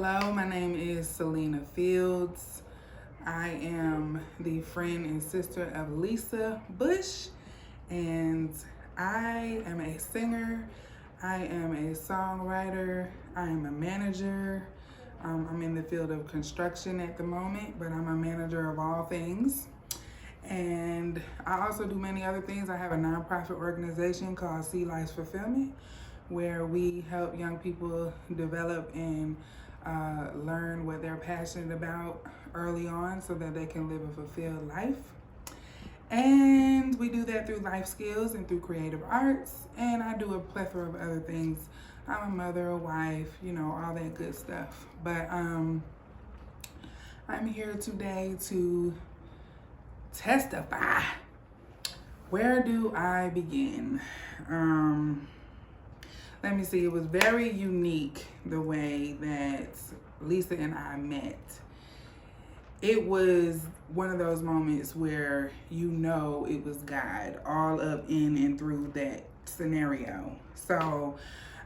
Hello, my name is Selena Fields. I am the friend and sister of Lisa Bush, and I am a singer. I am a songwriter. I am a manager. I'm in the field of construction at the moment, but I'm a manager of all things. And I also do many other things. I have a nonprofit organization called Sea Life Fulfillment, where we help young people develop and learn what they're passionate about early on so that they can live a fulfilled life. And we do that through life skills and through creative arts. And I do a plethora of other things. I'm a mother, a wife, all that good stuff. But I'm here today to testify. Where do I begin? Let me see. It was very unique the way that Lisa and I met. It was one of those moments where it was God all up in and through that scenario. So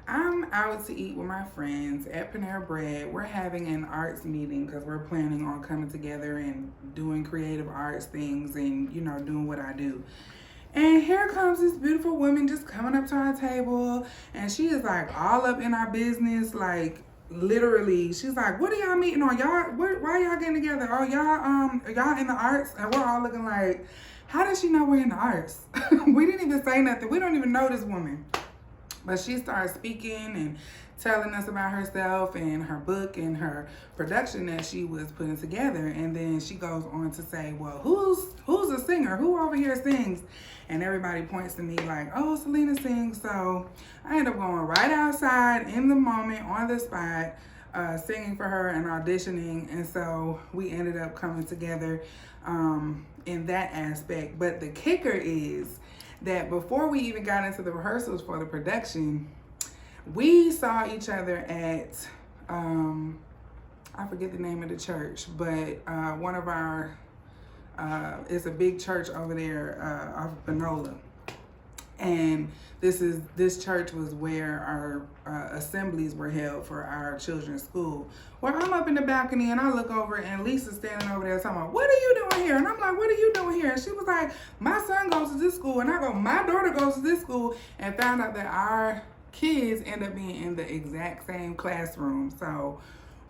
I'm out to eat with my friends at Panera Bread. We're having an arts meeting because we're planning on coming together and doing creative arts things and, doing what I do. And here comes this beautiful woman just coming up to our table, and she is like all up in our business, like literally. She's like, "What are y'all meeting on? Why y'all getting together? Oh, y'all in the arts?" And we're all looking like, how does she know we're in the arts? We didn't even say nothing. We don't even know this woman. But she started speaking and telling us about herself and her book and her production that she was putting together. And then she goes on to say, well, who's a singer? Who over here sings? And everybody points to me like, oh, Selena sings. So I ended up going right outside in the moment, on the spot, singing for her and auditioning. And so we ended up coming together in that aspect. But the kicker is that before we even got into the rehearsals for the production, we saw each other at, I forget the name of the church, but one of our, it's a big church over there off of Panola. And this church was where our assemblies were held for our children's school. Well, I'm up in the balcony and I look over and Lisa's standing over there talking about, what are you doing here? And I'm like, what are you doing here? And she was like, my son goes to this school. And I go, my daughter goes to this school. And found out that our kids end up being in the exact same classroom. So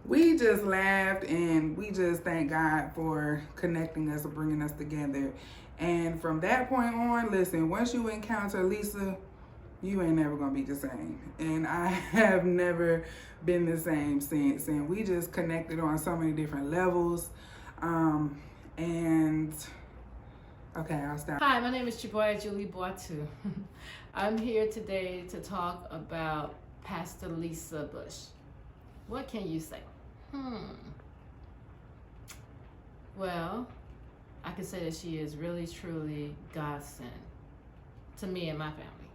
we just laughed and we just thank God for connecting us and bringing us together. And from that point on, listen, once you encounter Lisa, you ain't never gonna be the same. And I have never been the same since. And we just connected on so many different levels. Okay, I'll stop. Hi, my name is Chiboya Julie Boatu. I'm here today to talk about Pastor Lisa Bush. What can you say? Well, I can say that she is really, truly God sent to me and my family,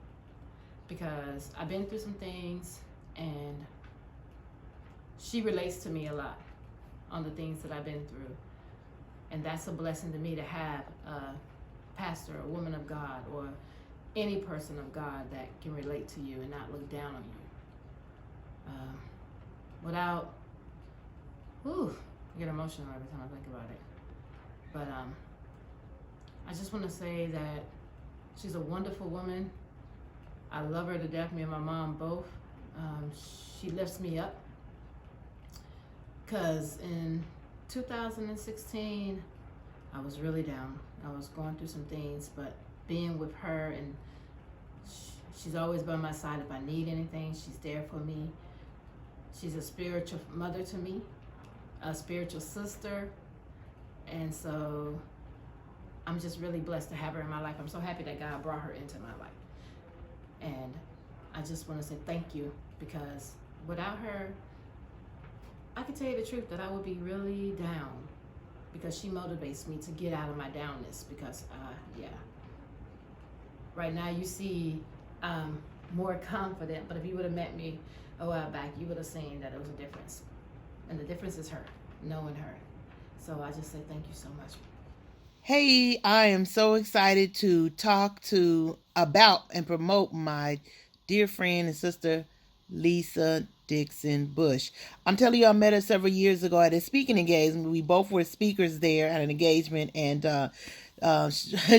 because I've been through some things and she relates to me a lot on the things that I've been through. And that's a blessing to me to have a pastor, a woman of God, or any person of God that can relate to you and not look down on you. I get emotional every time I think about it. But I just want to say that she's a wonderful woman. I love her to death, me and my mom both. She lifts me up, because in 2016, I was really down. I was going through some things, but being with her, and she's always by my side. If I need anything, she's there for me. She's a spiritual mother to me, a spiritual sister. And so I'm just really blessed to have her in my life. I'm so happy that God brought her into my life. And I just want to say thank you, because without her, I can tell you the truth that I would be really down, because she motivates me to get out of my downness. Because, right now you see more confident, but if you would have met me a while back, you would have seen that it was a difference. And the difference is her, knowing her. So I just say thank you so much. Hey, I am so excited to talk about and promote my dear friend and sister, Lisa Dixon Bush. I'm telling you, I met her several years ago at a speaking engagement. We both were speakers there at an engagement, and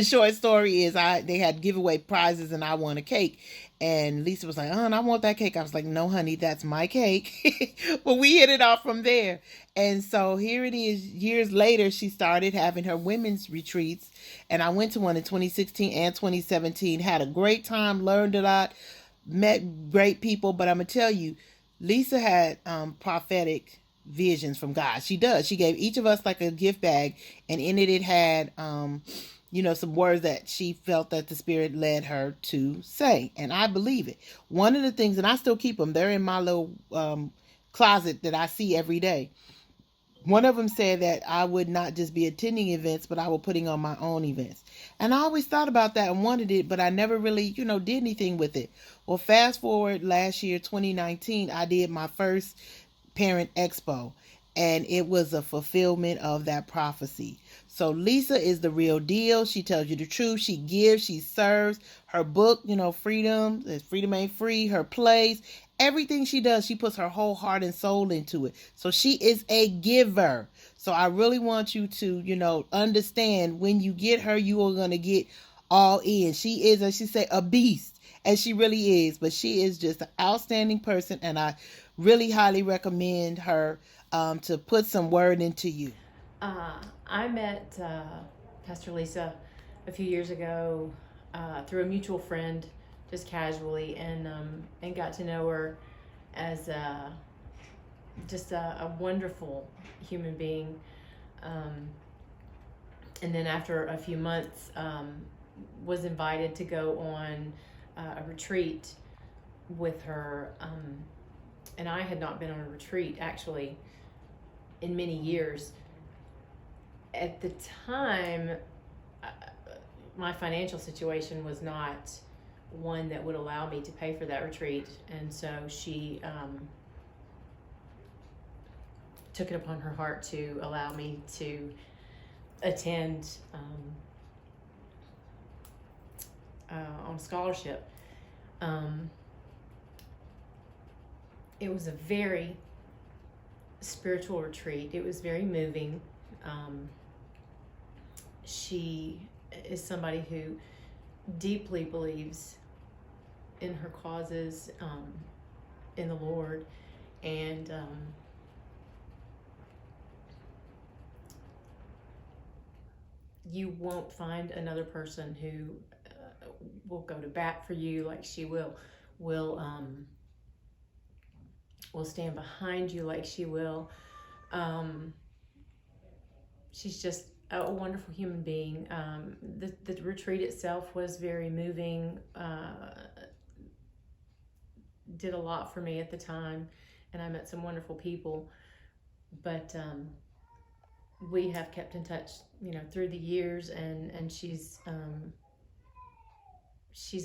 short story is they had giveaway prizes, and I won a cake. And Lisa was like, "Oh, and I want that cake." I was like, "No, honey, that's my cake." But we hit it off from there. And so here it is. Years later, she started having her women's retreats, and I went to one in 2016 and 2017. Had a great time, learned a lot, met great people. But I'm gonna tell you, Lisa had prophetic visions from God. She does. She gave each of us like a gift bag, and in it had some words that she felt that the Spirit led her to say, and I believe it. One of the things, and I still keep them, they're in my little closet that I see every day. One of them said that I would not just be attending events, but I was putting on my own events. And I always thought about that and wanted it, but I never really, did anything with it. Well, fast forward last year, 2019, I did my first Parent Expo, and it was a fulfillment of that prophecy. So Lisa is the real deal. She tells you the truth. She gives, she serves. Her book, Freedom Ain't Free, her plays, everything she does, she puts her whole heart and soul into it. So she is a giver. So I really want you to, understand when you get her, you are going to get all in. She is, as she say, a beast. And she really is. But she is just an outstanding person. And I really highly recommend her to put some word into you. I met Pastor Lisa a few years ago through a mutual friend, just casually, and got to know her as just a wonderful human being. And then after a few months, was invited to go on a retreat with her. And I had not been on a retreat actually in many years. At the time, my financial situation was not one that would allow me to pay for that retreat, and so she took it upon her heart to allow me to attend on scholarship. It was a very spiritual retreat. It was very moving. She is somebody who deeply believes in her causes, in the Lord, and you won't find another person who will go to bat for you like she will stand behind you like she will. She's just a wonderful human being. The retreat itself was very moving, did a lot for me at the time, and I met some wonderful people. But we have kept in touch, through the years, and she's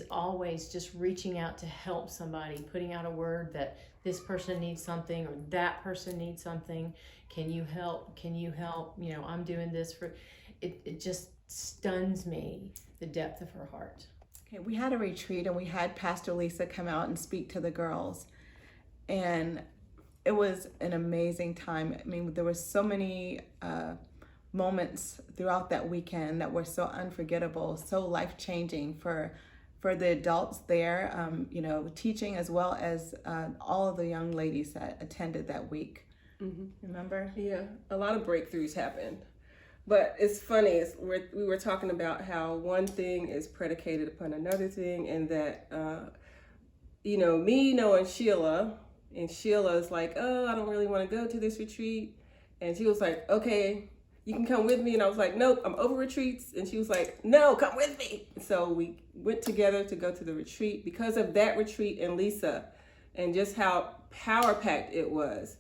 always just reaching out to help somebody, putting out a word that this person needs something or that person needs something. Can you help? Can you help? I'm doing this for it. It just stuns me, the depth of her heart. Okay, we had a retreat and we had Pastor Lisa come out and speak to the girls. And it was an amazing time. I mean, there were so many moments throughout that weekend that were so unforgettable, so life-changing for the adults there, teaching, as well as all of the young ladies that attended that week. Mm-hmm. Remember? Yeah, a lot of breakthroughs happened. But it's funny, we were talking about how one thing is predicated upon another thing, and that, me knowing Sheila, and Sheila's like, oh, I don't really want to go to this retreat. And she was like, okay, you can come with me. And I was like, nope, I'm over retreats. And she was like, no, come with me. So we went together to go to the retreat because of that retreat and Lisa, and just how power-packed it was.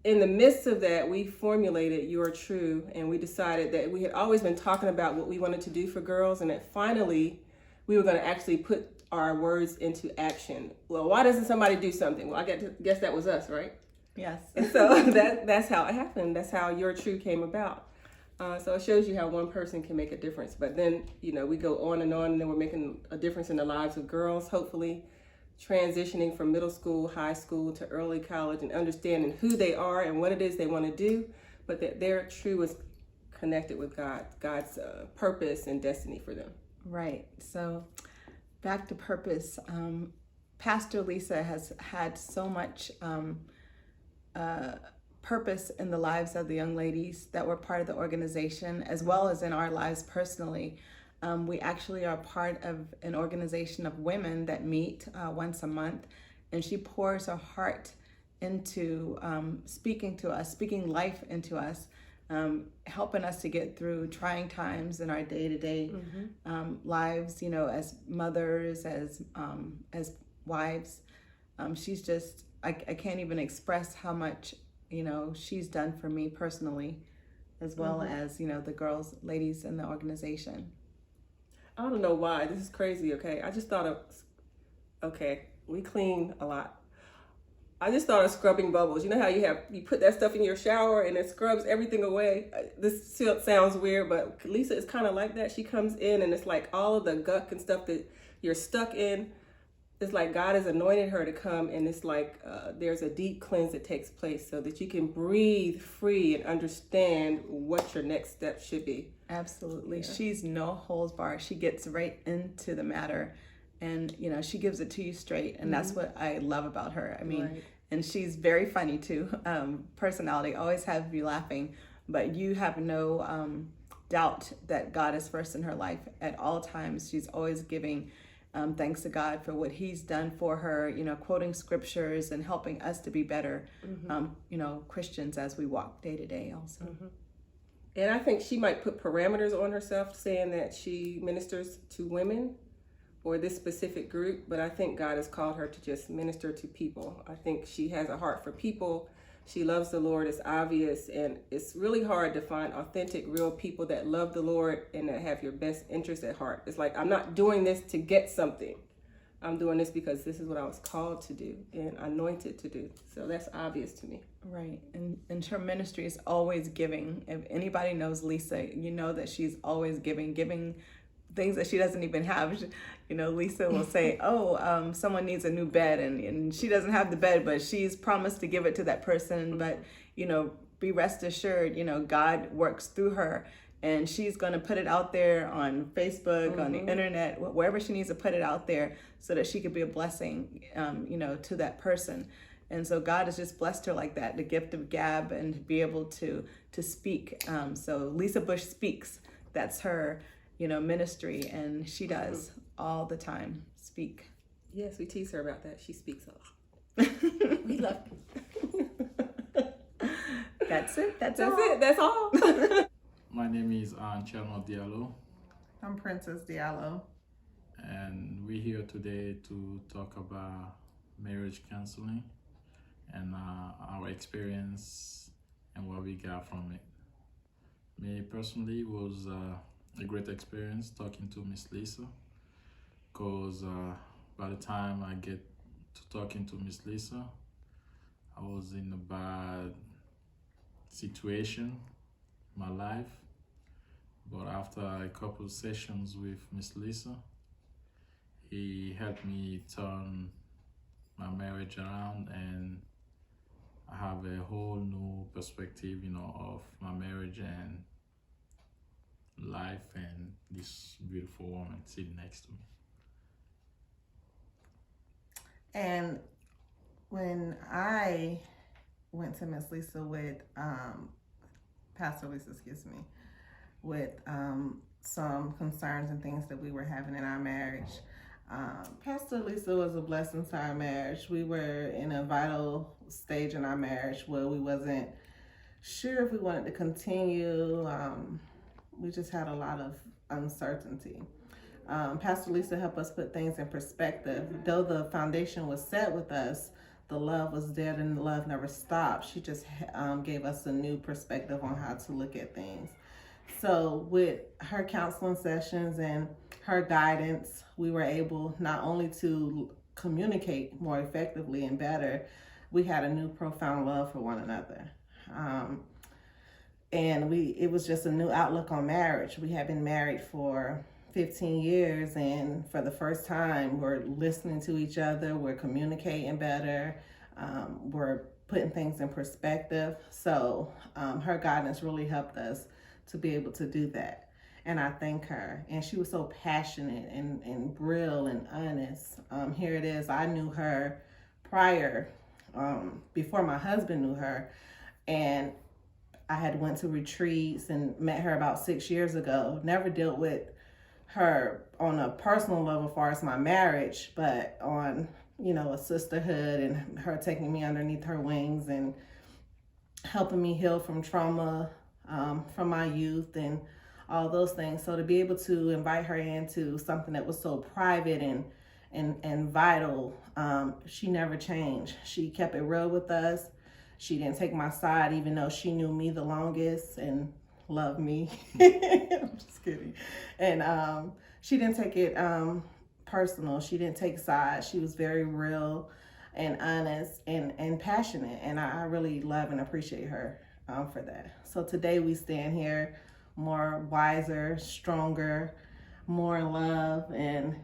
In the midst of that, we formulated You Are True, and we decided that we had always been talking about what we wanted to do for girls, and that finally we were going to actually put our words into action. Well, why doesn't somebody do something? Well, I guess that was us, right? Yes. And so that's how it happened. That's how You're True came about. So it shows you how one person can make a difference. But then, we go on, and then we're making a difference in the lives of girls, hopefully, transitioning from middle school, high school to early college, and understanding who they are and what it is they want to do, but that they're true is connected with God's purpose and destiny for them. Right. So back to purpose. Pastor Lisa has had so much purpose in the lives of the young ladies that were part of the organization, as well as in our lives personally. We actually are part of an organization of women that meet once a month, and she pours her heart into speaking to us, speaking life into us, helping us to get through trying times in our day-to-day lives, you know, as mothers, as wives. She's just, I can't even express how much, you know, she's done for me personally, as well as, you know, the girls, ladies in the organization. I don't know why. This is crazy, okay? I just thought of, okay, we clean a lot. I just thought of scrubbing bubbles. You know how you put that stuff in your shower and it scrubs everything away? This still sounds weird, but Lisa is kind of like that. She comes in and it's like all of the gunk and stuff that you're stuck in. It's like God has anointed her to come, and it's like there's a deep cleanse that takes place so that you can breathe free and understand what your next step should be. Absolutely. Yeah. She's no holds barred. She gets right into the matter, and, you know, she gives it to you straight. And that's what I love about her. I mean, and she's very funny too. Personality, always have you laughing, but you have no doubt that God is first in her life at all times. She's always giving thanks to God for what he's done for her, you know, quoting scriptures and helping us to be better, you know, Christians as we walk day to day also. And I think she might put parameters on herself, saying that she ministers to women or this specific group, but I think God has called her to just minister to people. I think she has a heart for people. She loves the Lord, it's obvious, and it's really hard to find authentic, real people that love the Lord and that have your best interest at heart. It's like, I'm not doing this to get something. I'm doing this because this is what I was called to do and anointed to do. So that's obvious to me. Right. And her ministry is always giving. If anybody knows Lisa, you know that she's always giving things that she doesn't even have. You know, Lisa will say, someone needs a new bed, and she doesn't have the bed, but she's promised to give it to that person. But, you know, be rest assured, you know, God works through her, and she's going to put it out there on Facebook, on the internet, wherever she needs to put it out there so that she could be a blessing, you know, to that person. And so God has just blessed her like that, the gift of gab, and to be able to speak. So Lisa Bush Speaks, that's her, you know, ministry, and she does all the time speak. Yes, we tease her about that. She speaks a lot. We love her. That's it. That's all. It. That's all. My name is Chelmo Diallo. I'm Princess Diallo. And we're here today to talk about marriage counseling and our experience and what we got from it. Me personally, was a great experience talking to Miss Lisa, because by the time I get to talking to Miss Lisa, I was in a bad situation in my life. But after a couple of sessions with Miss Lisa, he helped me turn my marriage around, and I have a whole new perspective, you know, of my marriage and life, and this beautiful woman sitting next to me. And when I went to Miss Lisa with Pastor Lisa, with some concerns and things that we were having in our marriage, Pastor Lisa was a blessing to our marriage. We were in a vital stage in our marriage where we wasn't sure if we wanted to continue. We just had a lot of uncertainty. Pastor Lisa helped us put things in perspective. Though the foundation was set with us, the love was dead and the love never stopped. She just gave us a new perspective on how to look at things. So with her counseling sessions and her guidance, we were able not only to communicate more effectively and better, we had a new profound love for one another. And it was just a new outlook on marriage. We had been married for 15 years, and for the first time, we're listening to each other, we're communicating better, we're putting things in perspective. So her guidance really helped us to be able to do that. And I thank her. And she was so passionate and real and honest. Here it is. I knew her prior, before my husband knew her. And I had went to retreats and met her about 6 years ago. Never dealt with her on a personal level as far as my marriage, but on, a sisterhood and her taking me underneath her wings and helping me heal from trauma from my youth and all those things. So to be able to invite her into something that was so private and vital, she never changed. She kept it real with us. She didn't take my side, even though she knew me the longest and loved me. I'm just kidding. And she didn't take it personal. She didn't take sides. She was very real and honest and passionate. And I really love and appreciate her for that. So today we stand here more wiser, stronger, more in love, and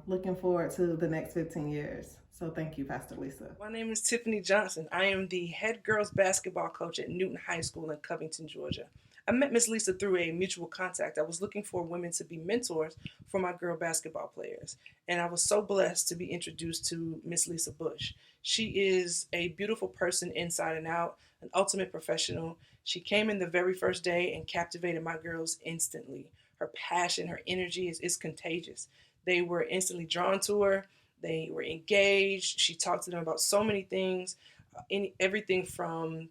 looking forward to the next 15 years. So thank you, Pastor Lisa. My name is Tiffany Johnson. I am the head girls basketball coach at Newton High School in Covington, Georgia. I met Miss Lisa through a mutual contact. I was looking for women to be mentors for my girl basketball players. And I was so blessed to be introduced to Miss Lisa Bush. She is a beautiful person inside and out, an ultimate professional. She came in the very first day and captivated my girls instantly. Her passion, her energy is contagious. They were instantly drawn to her. They were engaged. She talked to them about so many things, everything from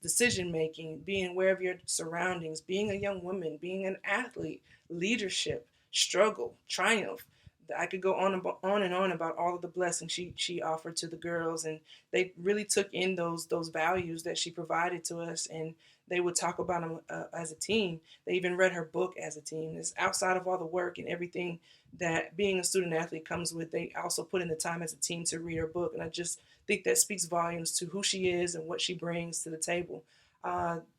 decision making, being aware of your surroundings, being a young woman, being an athlete, leadership, struggle, triumph. I could go on and on about all of the blessings she offered to the girls, and they really took in those values that she provided to us, and they would talk about them as a team. They even read her book as a team. It's outside of all the work and everything that being a student athlete comes with. They also put in the time as a team to read her book, and I just think that speaks volumes to who she is and what she brings to the table.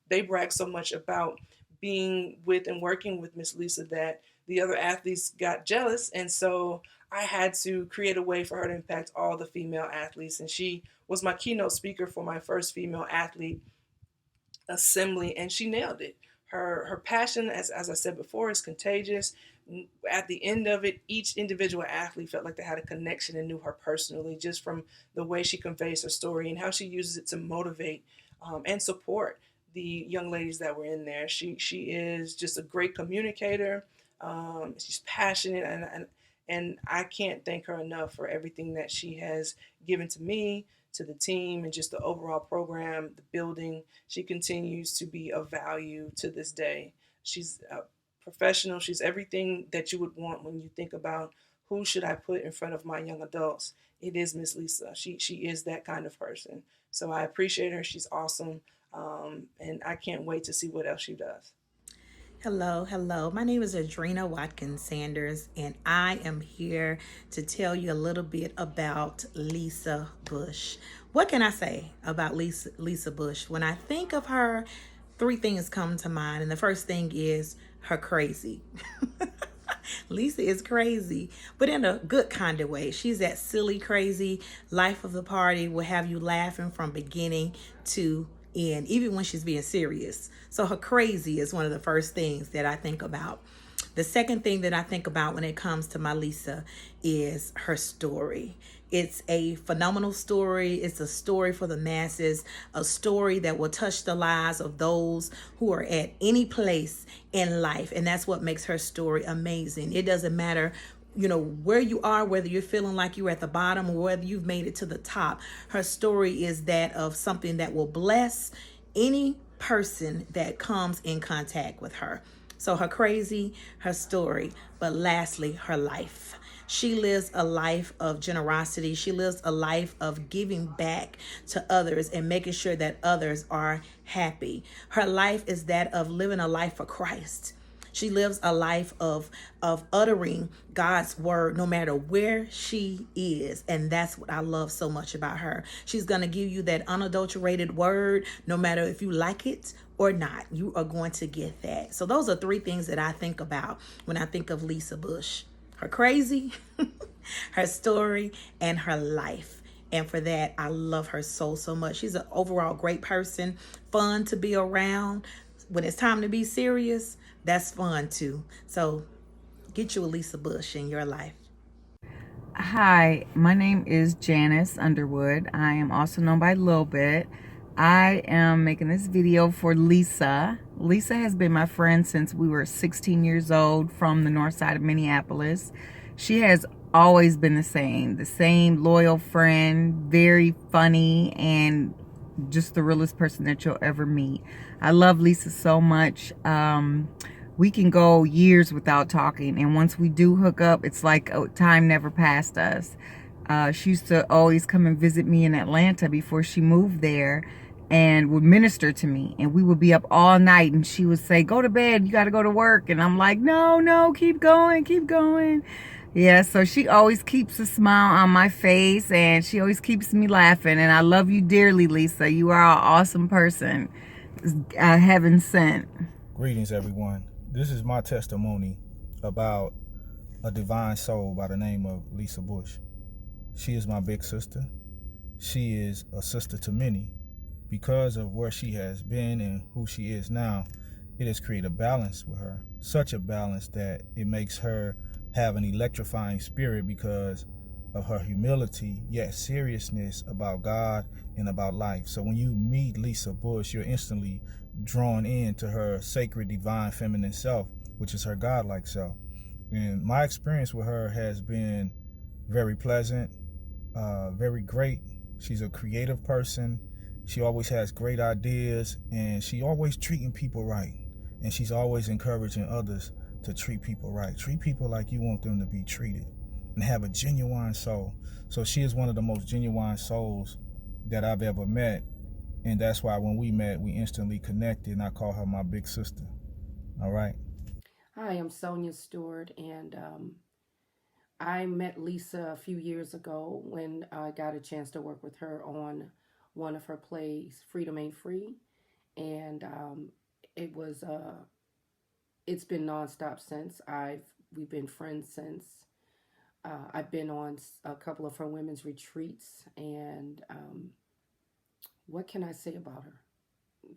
They brag so much about being with and working with Miss Lisa that the other athletes got jealous, and so I had to create a way for her to impact all the female athletes, and she was my keynote speaker for my first female athlete assembly, and she nailed it. Her passion, as I said before, is contagious. At the end of it, each individual athlete felt like they had a connection and knew her personally, just from the way she conveys her story and how she uses it to motivate and support the young ladies that were in there. She is just a great communicator. She's passionate, and I can't thank her enough for everything that she has given to me, to the team, and just the overall program, the building. She continues to be of value to this day. She's a professional. She's everything that you would want when you think about who should I put in front of my young adults. It is Miss Lisa. She is that kind of person. So I appreciate her. She's awesome. And I can't wait to see what else she does. Hello. My name is Adrena Watkins Sanders, and I am here to tell you a little bit about Lisa Bush. What can I say about Lisa Bush? When I think of her, three things come to mind, and the first thing is her crazy. Lisa is crazy, but in a good kind of way. She's that silly, crazy life of the party will have you laughing from beginning to end, even when she's being serious. So her crazy is one of the first things that I think about. The second thing that I think about when it comes to my Lisa is her story. It's a phenomenal story. It's a story for the masses, a story that will touch the lives of those who are at any place in life. And that's what makes her story amazing. It doesn't matter where you are, whether you're feeling like you're at the bottom or whether you've made it to the top. Her story is that of something that will bless any person that comes in contact with her. So her crazy, her story, but lastly, her life. She lives a life of generosity. She lives a life of giving back to others and making sure that others are happy. Her life is that of living a life for Christ. She lives a life of uttering God's word no matter where she is. And that's what I love so much about her. She's going to give you that unadulterated word no matter if you like it or not. You are going to get that. So those are three things that I think about when I think of Lisa Bush: her crazy, her story, and her life. And for that, I love her so, so much. She's an overall great person, fun to be around. When it's time to be serious, that's fun too. So get you a Lisa Bush in your life. Hi, my name is Janice Underwood. I am also known by Lil Bit. I am making this video for Lisa. Lisa has been my friend since we were 16 years old from the north side of Minneapolis. She has always been the same loyal friend, very funny, and just the realest person that you'll ever meet. I love Lisa so much. We can go years without talking, and once we do hook up, it's like time never passed us. She used to always come and visit me in Atlanta before she moved there, and would minister to me, and we would be up all night, and she would say, go to bed, you got to go to work. And I'm like, no, keep going. Yeah, so she always keeps a smile on my face, and she always keeps me laughing. And I love you dearly, Lisa. You are an awesome person. Heaven sent. Greetings, everyone. This is my testimony about a divine soul by the name of Lisa Bush. She is my big sister. She is a sister to many. Because of where she has been and who she is now, it has created a balance with her. Such a balance that it makes her have an electrifying spirit because of her humility, yet seriousness about God and about life. So when you meet Lisa Bush, you're instantly drawn into her sacred, divine, feminine self, which is her godlike self. And my experience with her has been very pleasant, very great. She's a creative person. She always has great ideas, and she always treating people right. And she's always encouraging others to treat people right. Treat people like you want them to be treated, and have a genuine soul. So she is one of the most genuine souls that I've ever met. And that's why when we met, we instantly connected, and I call her my big sister. All right. Hi, I'm Sonia Stewart, and I met Lisa a few years ago when I got a chance to work with her on one of her plays, Freedom Ain't Free, and it's been nonstop since. We've been friends since. I've been on a couple of her women's retreats, and what can I say about her?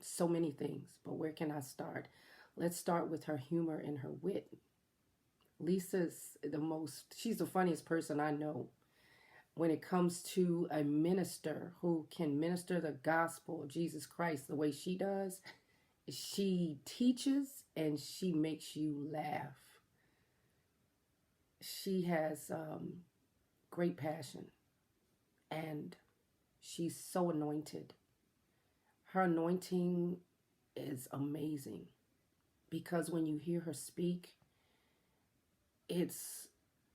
So many things, but where can I start? Let's start with her humor and her wit. Lisa's she's the funniest person I know. When it comes to a minister who can minister the gospel of Jesus Christ the way she does, she teaches and she makes you laugh. She has great passion, and she's so anointed. Her anointing is amazing because when you hear her speak, it's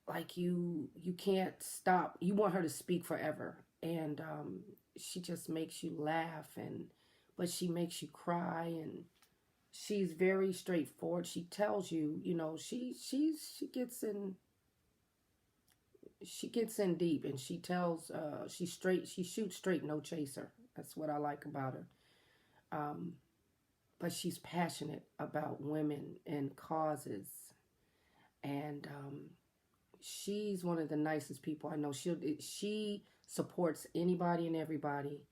like you can't stop. You want her to speak forever, and she just makes you laugh, but she makes you cry, and she's very straightforward. She tells you, she gets in deep, and she tells she shoots straight, no chaser. That's what I like about her. But she's passionate about women and causes, and she's one of the nicest people I know. She supports anybody and everybody.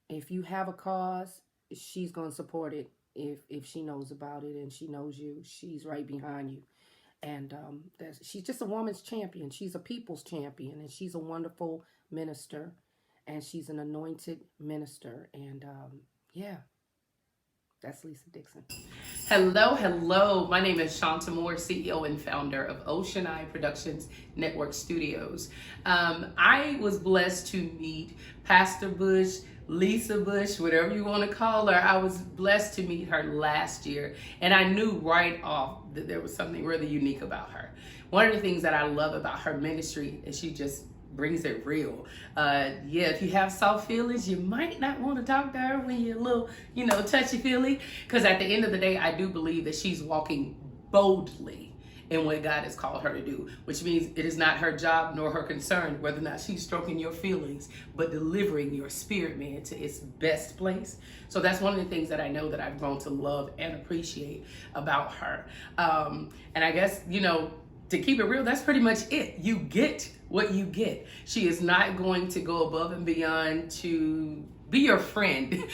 If you have a cause, she's going to support it. If she knows about it and she knows you, she's right behind you. And she's just a woman's champion. She's a people's champion, and she's a wonderful minister, and she's an anointed minister. And yeah, that's Lisa Dixon. Hello. My name is Shanta Moore, CEO and founder of Ocean Eye Productions Network Studios. I was blessed to meet Pastor Bush, Lisa Bush, whatever you want to call her. I was blessed to meet her last year, and I knew right off that there was something really unique about her. One of the things that I love about her ministry is she just brings it real. Yeah, if you have soft feelings, you might not want to talk to her when you're a little, touchy feely. Because at the end of the day, I do believe that she's walking boldly in what God has called her to do, which means it is not her job nor her concern whether or not she's stroking your feelings, but delivering your spirit man to its best place. So that's one of the things that I know that I've grown to love and appreciate about her. And I guess, to keep it real, that's pretty much it. You get what you get. She is not going to go above and beyond to be your friend.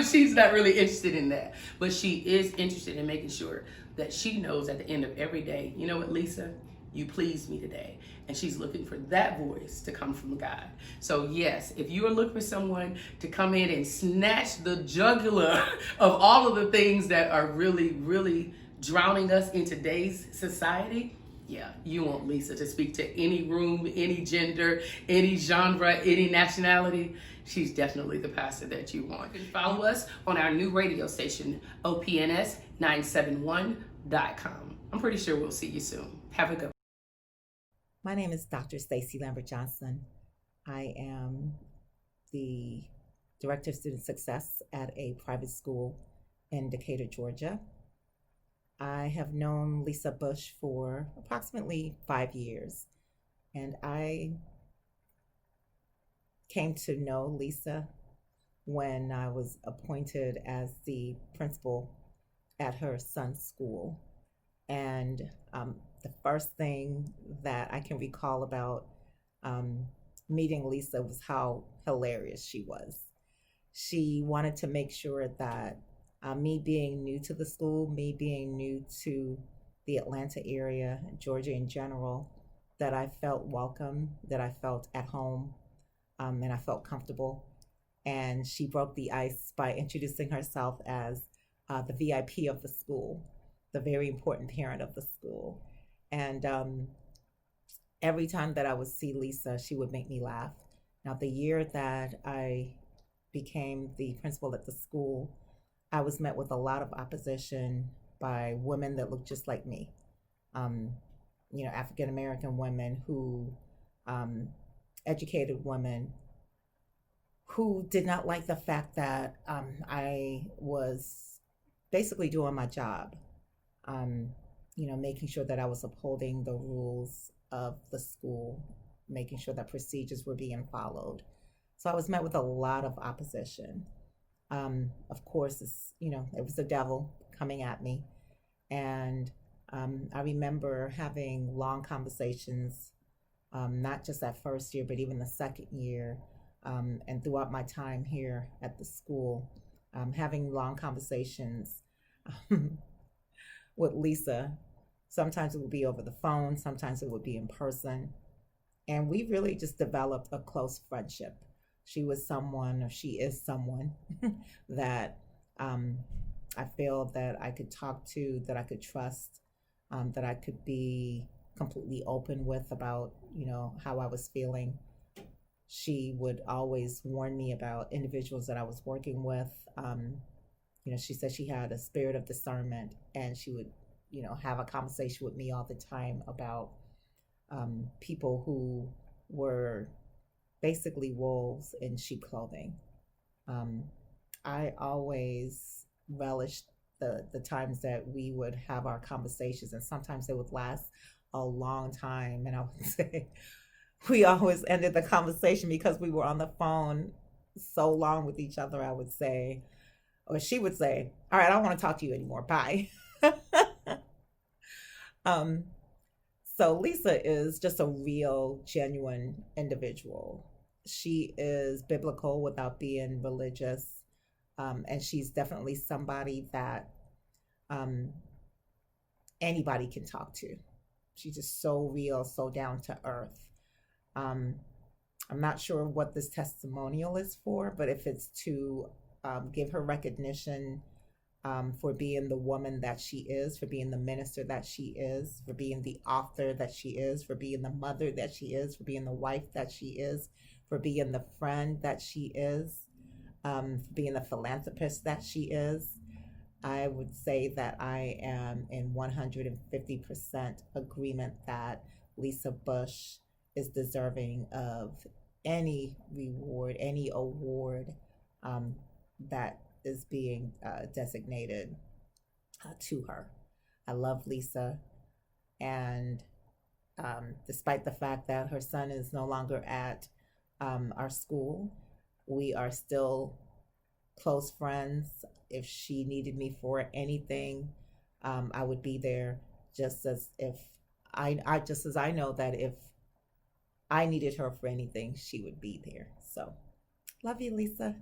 She's not really interested in that, but she is interested in making sure that she knows at the end of every day, you know what, Lisa, you pleased me today. And she's looking for that voice to come from God. So yes, if you are looking for someone to come in and snatch the jugular of all of the things that are really, really drowning us in today's society, yeah, you want Lisa to speak to any room, any gender, any genre, any nationality. She's definitely the pastor that you want. You can follow us on our new radio station, opns971.com. I'm pretty sure we'll see you soon. Have a good one. My name is Dr. Stacy Lambert Johnson. I am the Director of Student Success at a private school in Decatur, Georgia. I have known Lisa Bush for approximately 5 years, and I came to know Lisa when I was appointed as the principal at her son's school. And the first thing that I can recall about meeting Lisa was how hilarious she was. She wanted to make sure that me being new to the school, me being new to the Atlanta area, Georgia in general, that I felt welcome, that I felt at home, and I felt comfortable. And she broke the ice by introducing herself as the VIP of the school, the very important parent of the school. And every time that I would see Lisa, she would make me laugh. Now, the year that I became the principal at the school, I was met with a lot of opposition by women that looked just like me. African American women who, educated women who did not like the fact that I was basically doing my job, making sure that I was upholding the rules of the school, making sure that procedures were being followed. So I was met with a lot of opposition. Of course, it was the devil coming at me. And I remember having long conversations, not just that first year, but even the second year, and throughout my time here at the school, having long conversations with Lisa. Sometimes it would be over the phone, sometimes it would be in person. And we really just developed a close friendship. She is someone that I feel that I could talk to, that I could trust, that I could be completely open with about, how I was feeling. She would always warn me about individuals that I was working with. She said she had a spirit of discernment, and she would, have a conversation with me all the time about people who were basically wolves in sheep clothing. I always relished the times that we would have our conversations, and sometimes they would last a long time. And I would say we always ended the conversation because we were on the phone so long with each other. I would say, or she would say, "All right, I don't want to talk to you anymore. Bye." So Lisa is just a real, genuine individual. She is biblical without being religious. And she's definitely somebody that anybody can talk to. She's just so real, so down to earth. I'm not sure what this testimonial is for, but if it's to give her recognition for being the woman that she is, for being the minister that she is, for being the author that she is, for being the mother that she is, for being the wife that she is, for being the friend that she is, for being the philanthropist that she is. I would say that I am in 150% agreement that Lisa Bush is deserving of any reward, any award that is being designated to her. I love Lisa, and despite the fact that her son is no longer at our school, we are still close friends. If she needed me for anything, I would be there. Just as if just as I know that if I needed her for anything, she would be there. So, love you, Lisa.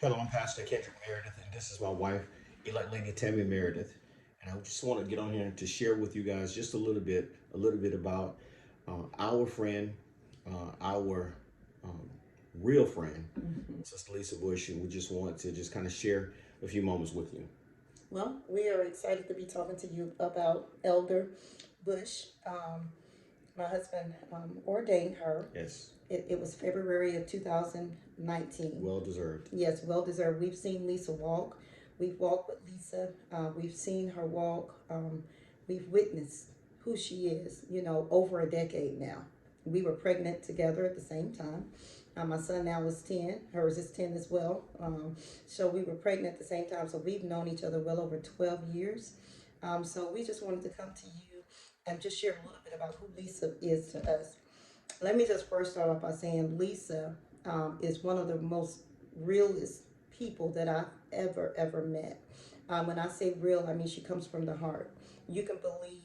Hello, I'm Pastor Kendrick Meredith, and this is my wife, elect Lady Tammy Meredith. And I just want to get on here to share with you guys just a little bit about our friend, our real friend, Sister Lisa Bush, and we just want to just kind of share a few moments with you. Well, we are excited to be talking to you about Elder Bush. My husband ordained her. Yes. It was February of 2019. Well deserved. Yes, well deserved. We've seen Lisa walk. We've walked with Lisa. We've seen her walk. We've witnessed who she is, over a decade now. We were pregnant together at the same time. My son now is 10. Hers is 10 as well. So we were pregnant at the same time. So we've known each other well over 12 years. So we just wanted to come to you and just share a little bit about who Lisa is to us. Let me just first start off by saying Lisa is one of the most realest people that I've ever met. When I say real, I mean she comes from the heart. You can believe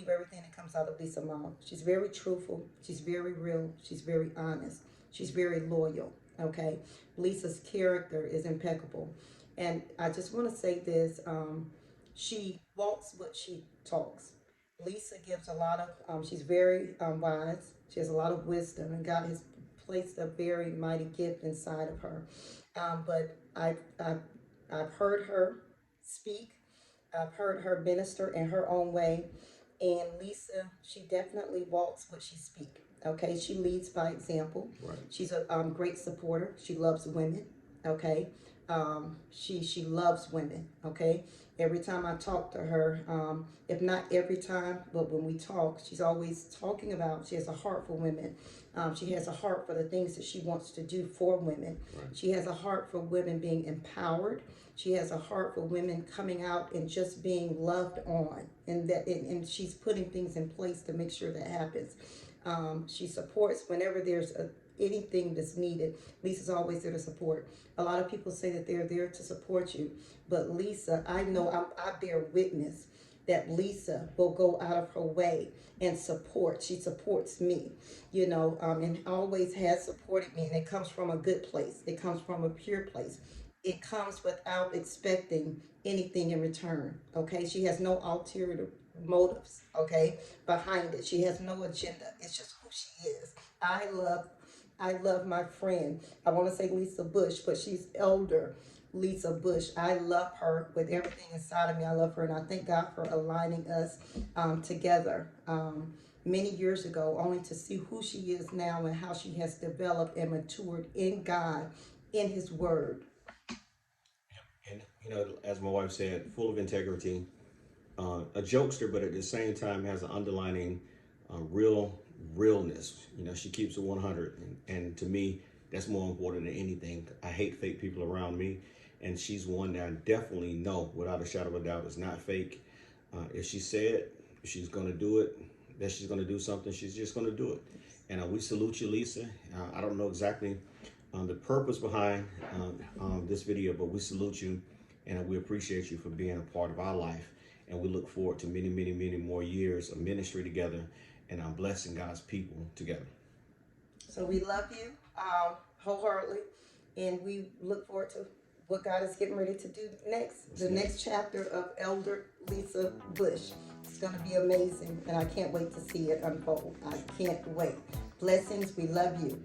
everything that comes out of Lisa's mouth. She's very truthful. She's very real. She's very honest. She's very loyal. Okay, Lisa's character is impeccable, and I just want to say this: she walks what she talks. Lisa gives a lot of. She's very wise. She has a lot of wisdom, and God has placed a very mighty gift inside of her. But I've heard her speak. I've heard her minister in her own way. And Lisa, she definitely walks what she speaks. Okay, she leads by example. Right. She's a great supporter. She loves women. Okay, she loves women. Okay, every time I talk to her, if not every time, but when we talk, she's always talking about. She has a heart for women. She has a heart for the things that she wants to do for women. Right. She has a heart for women being empowered. She has a heart for women coming out and just being loved on, and she's putting things in place to make sure that happens. She supports whenever there's anything that's needed. Lisa's always there to support. A lot of people say that they're there to support you, but Lisa, I know I bear witness that Lisa will go out of her way and support. She supports me, and always has supported me, and it comes from a good place. It comes from a pure place. It comes without expecting anything in return, okay? She has no ulterior motives, okay, behind it. She has no agenda. It's just who she is. I love my friend. I want to say Lisa Bush, but she's Elder Lisa Bush. I love her with everything inside of me. I love her, and I thank God for aligning us together many years ago, only to see who she is now and how she has developed and matured in God, in His Word. And, as my wife said, full of integrity, a jokester, but at the same time has an underlining realness. She keeps it 100. And to me, that's more important than anything. I hate fake people around me. And she's one that I definitely know, without a shadow of a doubt, is not fake. If she said she's going to do it, that she's going to do something, she's just going to do it. And we salute you, Lisa. I don't know exactly the purpose behind this video, but we salute you, and we appreciate you for being a part of our life. And we look forward to many, many, many more years of ministry together, and I'm blessing God's people together. So we love you wholeheartedly, and we look forward to what God is getting ready to do next. The next chapter of Elder Lisa Bush. It's going to be amazing, and I can't wait to see it unfold. I can't wait. Blessings. We love you.